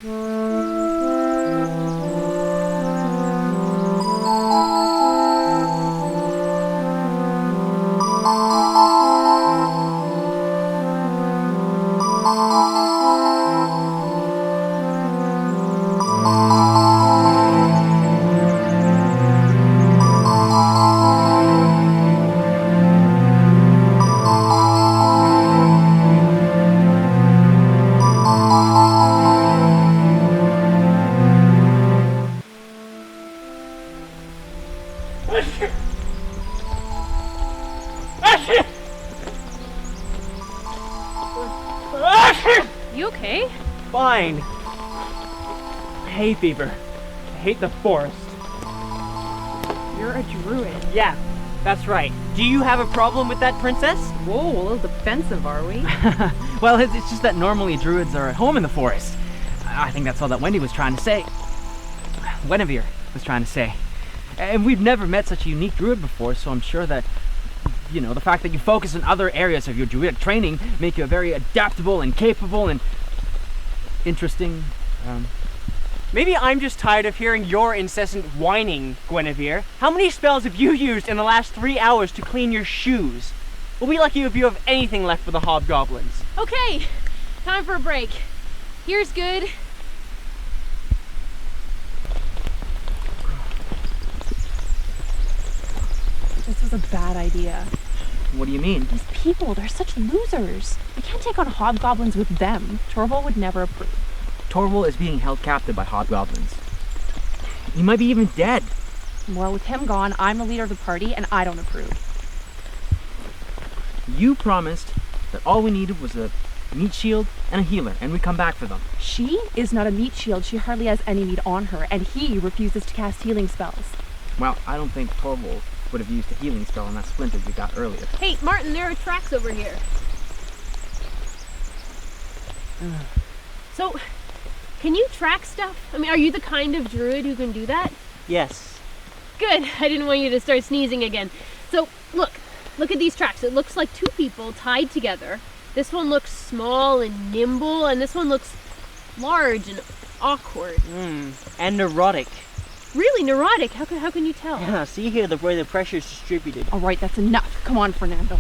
You okay? Fine. Hay fever. I hate the forest. You're a druid. Yeah, that's right. Do you have a problem with that, princess? Whoa, a little defensive, are we? Well, it's just that normally druids are at home in the forest. I think that's all that Wendy was trying to say. Guinevere was trying to say. And we've never met such a unique druid before, so I'm sure that, the fact that you focus on other areas of your druidic training make you a very adaptable and capable and interesting, Maybe I'm just tired of hearing your incessant whining, Guinevere. How many spells have you used in the last 3 hours to clean your shoes? We'll be lucky if you have anything left for the hobgoblins. Okay, time for a break. Here's good. This was a bad idea. what do you mean? These people, they're such losers. We can't take on hobgoblins with them. Torval would never approve. Torval is being held captive by hobgoblins. He might be even dead. Well, with him gone, I'm the leader of the party, and I don't approve. You promised that all we needed was a meat shield and a healer, and we'd come back for them. She is not a meat shield. She hardly has any meat on her, and he refuses to cast healing spells. Well, I don't think Torval would have used a healing spell on that splinter we got earlier. Hey, Martin, there are tracks over here. So, can you track stuff? I mean, are you the kind of druid who can do that? Yes. Good. I didn't want you to start sneezing again. So, look at these tracks. It looks like two people tied together. This one looks small and nimble, and this one looks large and awkward. And neurotic. Really neurotic. How can you tell? Yeah, see here the way the pressure is distributed. All right, that's enough. Come on, Fernando.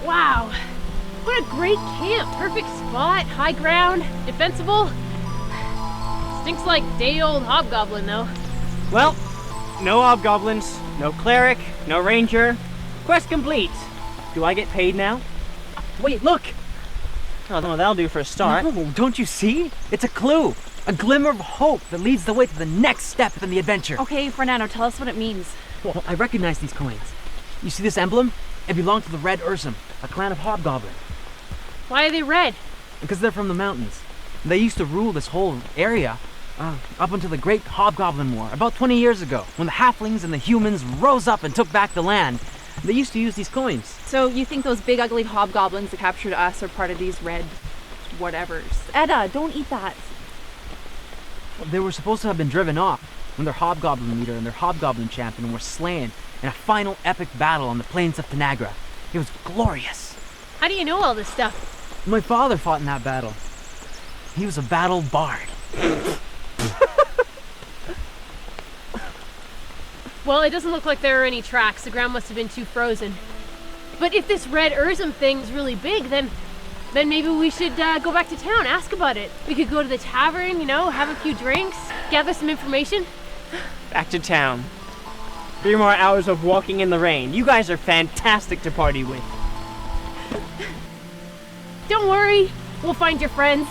Wow, what a great camp. Perfect spot, high ground, defensible. Stinks like day-old hobgoblin, though. Well, no hobgoblins, no cleric, no ranger. Quest complete. Do I get paid now? Wait, look! Oh, no, that'll do for a start. No, don't you see? It's a clue! A glimmer of hope that leads the way to the next step in the adventure. Okay, Fernando, tell us what it means. Well, I recognize these coins. You see this emblem? It belonged to the Red Ursum, a clan of hobgoblins. Why are they red? Because they're from the mountains. They used to rule this whole area up until the Great Hobgoblin War, about 20 years ago, when the halflings and the humans rose up and took back the land. They used to use these coins. So you think those big ugly hobgoblins that captured us are part of these red whatevers? Edda, don't eat that. They were supposed to have been driven off when their hobgoblin leader and their hobgoblin champion were slain in a final epic battle on the plains of Tanagra. It was glorious. How do you know all this stuff? My father fought in that battle. He was a battle bard. Well, it doesn't look like there are any tracks. The ground must have been too frozen. But if this red Ursum thing's really big, then maybe we should go back to town, ask about it. We could go to the tavern, have a few drinks, gather some information. Back to town. 3 more hours of walking in the rain. You guys are fantastic to party with. Don't worry, we'll find your friends.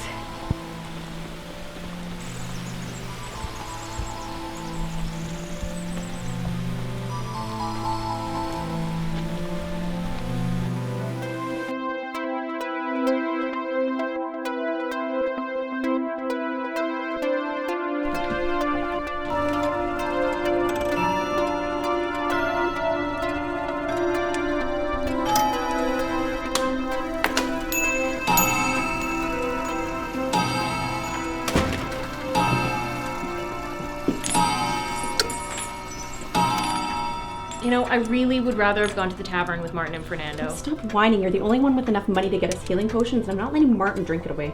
know, I really would rather have gone to the tavern with Martin and Fernando. Stop whining. You're the only one with enough money to get us healing potions, and I'm not letting Martin drink it away.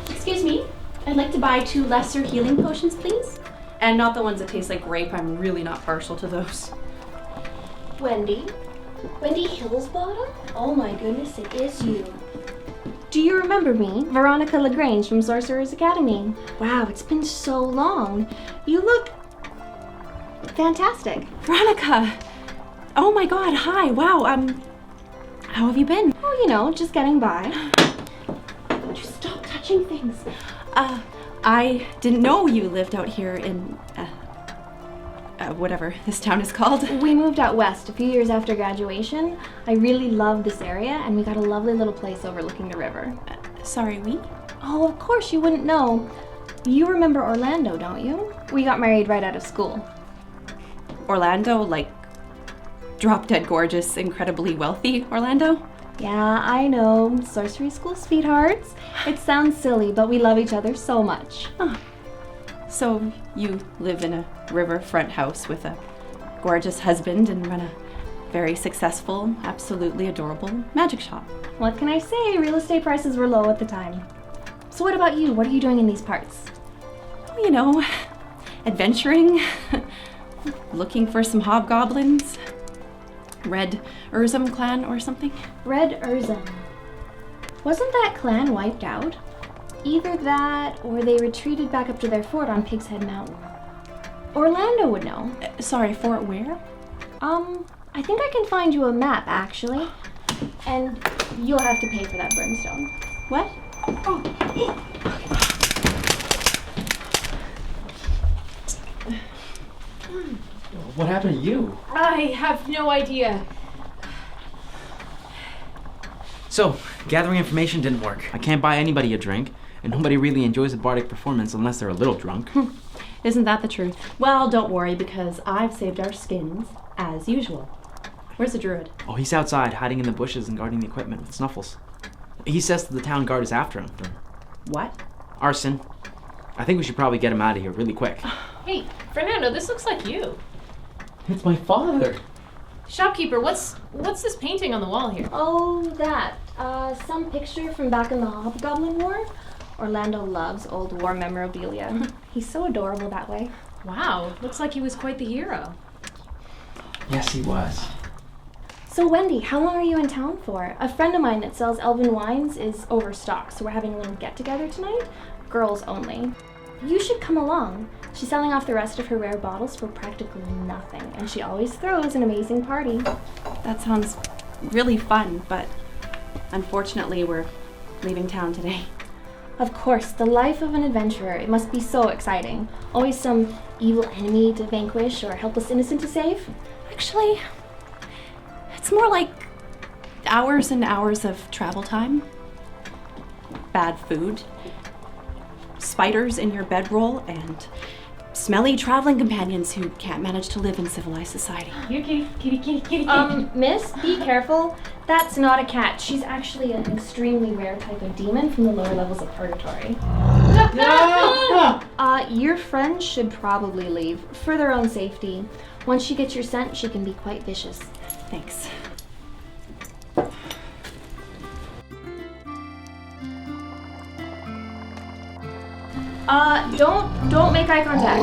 Excuse me. I'd like to buy 2 lesser healing potions, please. And not the ones that taste like grape. I'm really not partial to those. Wendy? Wendy Hillsbottom? Oh my goodness, it is you. Do you remember me? Veronica Lagrange from Sorcerer's Academy. Wow, it's been so long. You look fantastic. Veronica! Oh my god, hi. Wow, how have you been? Oh, you know, just getting by. Just stop touching things. I didn't know you lived out here in, whatever this town is called. We moved out west a few years after graduation. I really love this area, and we got a lovely little place overlooking the river. Sorry, we? Oh, of course you wouldn't know. You remember Orlando, don't you? We got married right out of school. Orlando, like drop-dead gorgeous, incredibly wealthy Orlando? Yeah, I know. Sorcery school sweethearts. It sounds silly, but we love each other so much. So you live in a riverfront house with a gorgeous husband and run a very successful, absolutely adorable magic shop. What can I say? Real estate prices were low at the time. So what about you? What are you doing in these parts? You know, adventuring, looking for some hobgoblins, Red Urzum clan or something. Red Urzum. Wasn't that clan wiped out? Either that, or they retreated back up to their fort on Pig's Head Mountain. Orlando would know. Sorry, fort where? I think I can find you a map, actually. And you'll have to pay for that brimstone. What? What happened to you? I have no idea. So, gathering information didn't work. I can't buy anybody a drink, and nobody really enjoys a bardic performance unless they're a little drunk. Isn't that the truth? Well, don't worry, because I've saved our skins, as usual. Where's the druid? Oh, he's outside, hiding in the bushes and guarding the equipment with Snuffles. He says that the town guard is after him for What? arson. I think we should probably get him out of here really quick. Hey, Fernando, this looks like you. It's my father. Shopkeeper, what's this painting on the wall here? Oh, that. Some picture from back in the Hobgoblin War. Orlando loves old war memorabilia. He's so adorable that way. Wow, looks like he was quite the hero. Yes, he was. So Wendy, how long are you in town for? A friend of mine that sells elven wines is overstocked, so we're having a little get-together tonight. Girls only. You should come along. She's selling off the rest of her rare bottles for practically nothing, and she always throws an amazing party. That sounds really fun, but unfortunately we're leaving town today. Of course, the life of an adventurer. It must be so exciting. Always some evil enemy to vanquish or helpless innocent to save. Actually, it's more like hours and hours of travel time. Bad food. Spiders in your bedroll and smelly traveling companions who can't manage to live in civilized society. Here, kitty. Miss, be careful. That's not a cat. She's actually an extremely rare type of demon from the lower levels of purgatory. Your friend should probably leave for their own safety. Once she gets your scent, she can be quite vicious. Thanks. Don't make eye contact.